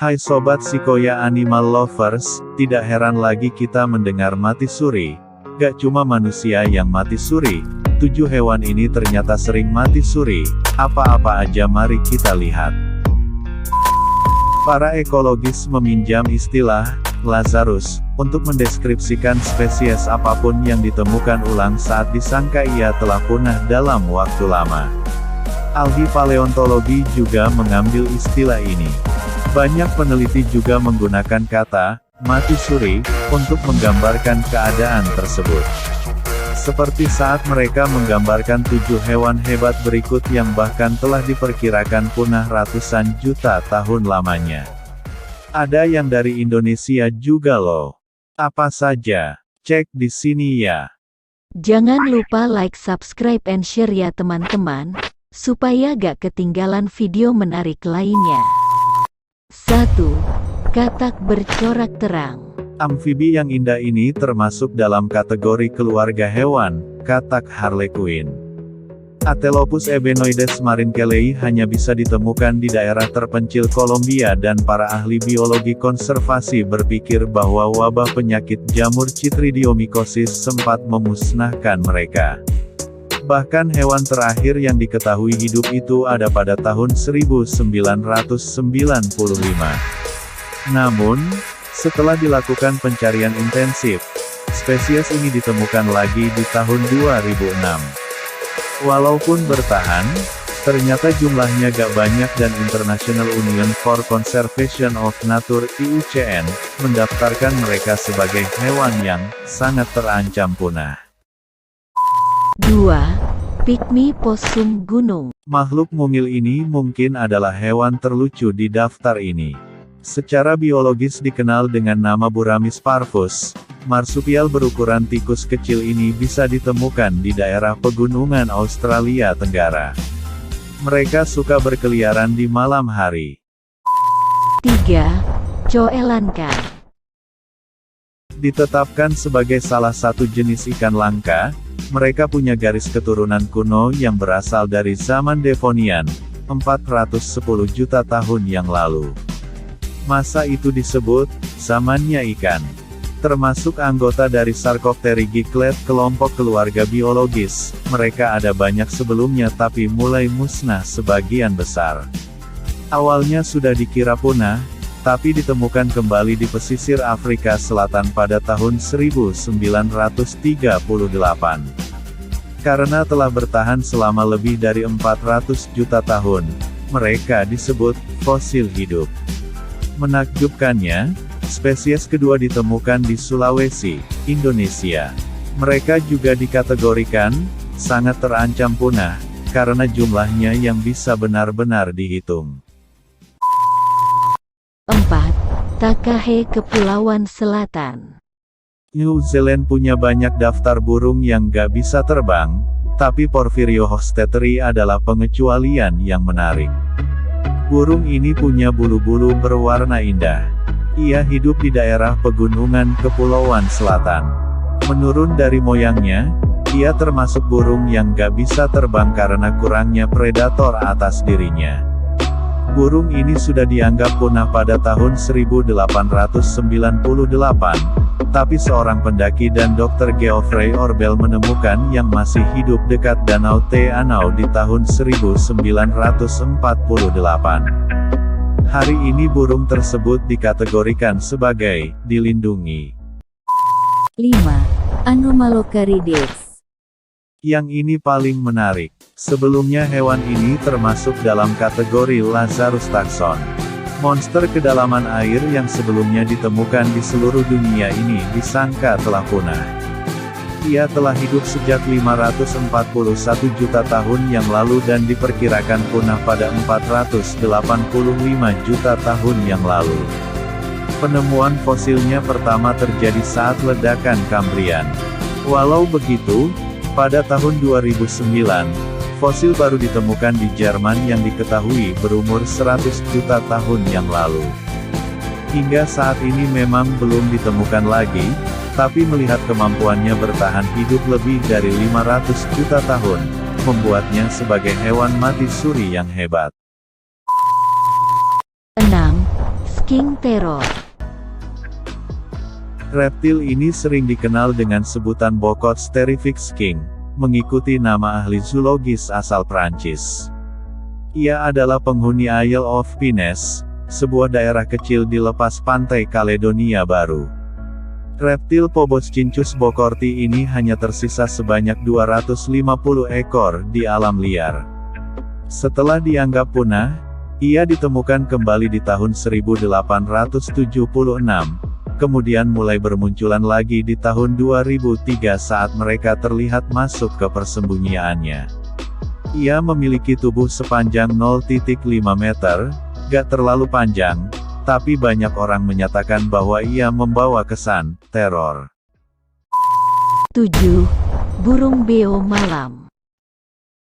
Hai Sobat Sequoia Animal Lovers, tidak heran lagi kita mendengar mati suri. Gak cuma manusia yang mati suri, 7 hewan ini ternyata sering mati suri. Apa-apa aja mari kita lihat. Para ekologis meminjam istilah Lazarus untuk mendeskripsikan spesies apapun yang ditemukan ulang saat disangka ia telah punah dalam waktu lama. Ahli paleontologi juga mengambil istilah ini. Banyak peneliti juga menggunakan kata mati suri untuk menggambarkan keadaan tersebut. Seperti saat mereka menggambarkan 7 hewan hebat berikut yang bahkan telah diperkirakan punah ratusan juta tahun lamanya. Ada yang dari Indonesia juga loh. Apa saja? Cek di sini ya. Jangan lupa like, subscribe, and share ya teman-teman, supaya gak ketinggalan video menarik lainnya. 1. Katak bercorak terang. Amfibi yang indah ini termasuk dalam kategori keluarga hewan, katak harlequin. Atelopus ebenoides marinchelei hanya bisa ditemukan di daerah terpencil Kolombia dan para ahli biologi konservasi berpikir bahwa wabah penyakit jamur Chytridiomycosis sempat memusnahkan mereka. Bahkan hewan terakhir yang diketahui hidup itu ada pada tahun 1995. Namun, setelah dilakukan pencarian intensif, spesies ini ditemukan lagi di tahun 2006. Walaupun bertahan, ternyata jumlahnya gak banyak dan International Union for Conservation of Nature (IUCN) mendaftarkan mereka sebagai hewan yang sangat terancam punah. 2. Pygmy possum gunung. Makhluk mungil ini mungkin adalah hewan terlucu di daftar ini. Secara biologis dikenal dengan nama Buramis parvus, marsupial berukuran tikus kecil ini bisa ditemukan di daerah pegunungan Australia Tenggara. Mereka suka berkeliaran di malam hari. 3. Coelanca. Ditetapkan sebagai salah satu jenis ikan langka, mereka punya garis keturunan kuno yang berasal dari zaman Devonian, 410 juta tahun yang lalu. Masa itu disebut zamannya ikan. Termasuk anggota dari Sarcopterygiklid, kelompok keluarga biologis. Mereka ada banyak sebelumnya tapi mulai musnah sebagian besar. Awalnya sudah dikira punah, tapi ditemukan kembali di pesisir Afrika Selatan pada tahun 1938. Karena telah bertahan selama lebih dari 400 juta tahun, mereka disebut fosil hidup. Menakjubkannya, spesies kedua ditemukan di Sulawesi, Indonesia. Mereka juga dikategorikan sangat terancam punah, karena jumlahnya yang bisa benar-benar dihitung. 4. Takahe Kepulauan Selatan. New Zealand punya banyak daftar burung yang gak bisa terbang, tapi Porphyrio hostetteri adalah pengecualian yang menarik. Burung ini punya bulu-bulu berwarna indah. Ia hidup di daerah pegunungan Kepulauan Selatan. Menurun dari moyangnya, ia termasuk burung yang gak bisa terbang karena kurangnya predator atas dirinya. Burung ini sudah dianggap punah pada tahun 1898, tapi seorang pendaki dan Dr. Geoffrey Orbel menemukan yang masih hidup dekat Danau Te-Anau di tahun 1948. Hari ini burung tersebut dikategorikan sebagai dilindungi. 5. Anomalocarides. Yang ini paling menarik. Sebelumnya hewan ini termasuk dalam kategori Lazarus taxon. Monster kedalaman air yang sebelumnya ditemukan di seluruh dunia ini disangka telah punah. Ia telah hidup sejak 541 juta tahun yang lalu dan diperkirakan punah pada 485 juta tahun yang lalu. Penemuan fosilnya pertama terjadi saat ledakan Kambrian. Walau begitu, pada tahun 2009, fosil baru ditemukan di Jerman yang diketahui berumur 100 juta tahun yang lalu. Hingga saat ini memang belum ditemukan lagi, tapi melihat kemampuannya bertahan hidup lebih dari 500 juta tahun, membuatnya sebagai hewan mati suri yang hebat. 6. King Terror. Reptil ini sering dikenal dengan sebutan Bocots terrifix king, mengikuti nama ahli zoologis asal Prancis. Ia adalah penghuni Isle of Pines, sebuah daerah kecil di lepas pantai Kaledonia Baru. Reptil Poboscincus bocorti ini hanya tersisa sebanyak 250 ekor di alam liar. Setelah dianggap punah, ia ditemukan kembali di tahun 1876, kemudian mulai bermunculan lagi di tahun 2003 saat mereka terlihat masuk ke persembunyiannya. Ia memiliki tubuh sepanjang 0,5 meter, gak terlalu panjang, tapi banyak orang menyatakan bahwa ia membawa kesan teror. 7. Burung beo malam.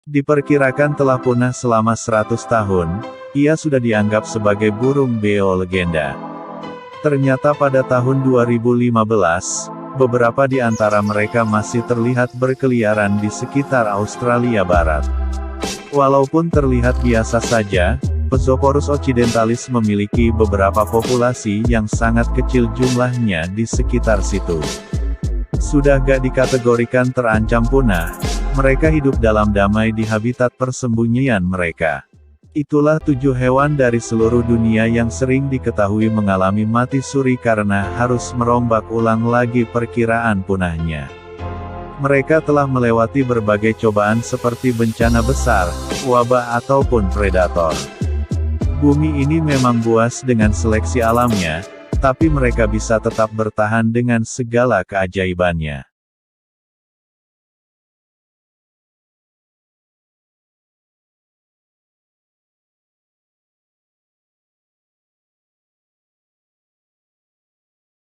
Diperkirakan telah punah selama 100 tahun, ia sudah dianggap sebagai burung beo legenda. Ternyata pada tahun 2015, beberapa di antara mereka masih terlihat berkeliaran di sekitar Australia Barat. Walaupun terlihat biasa saja, Phocophorus occidentalis memiliki beberapa populasi yang sangat kecil jumlahnya di sekitar situ. Sudah gak dikategorikan terancam punah, mereka hidup dalam damai di habitat persembunyian mereka. Itulah 7 hewan dari seluruh dunia yang sering diketahui mengalami mati suri karena harus merombak ulang lagi perkiraan punahnya. Mereka telah melewati berbagai cobaan seperti bencana besar, wabah ataupun predator. Bumi ini memang buas dengan seleksi alamnya, tapi mereka bisa tetap bertahan dengan segala keajaibannya.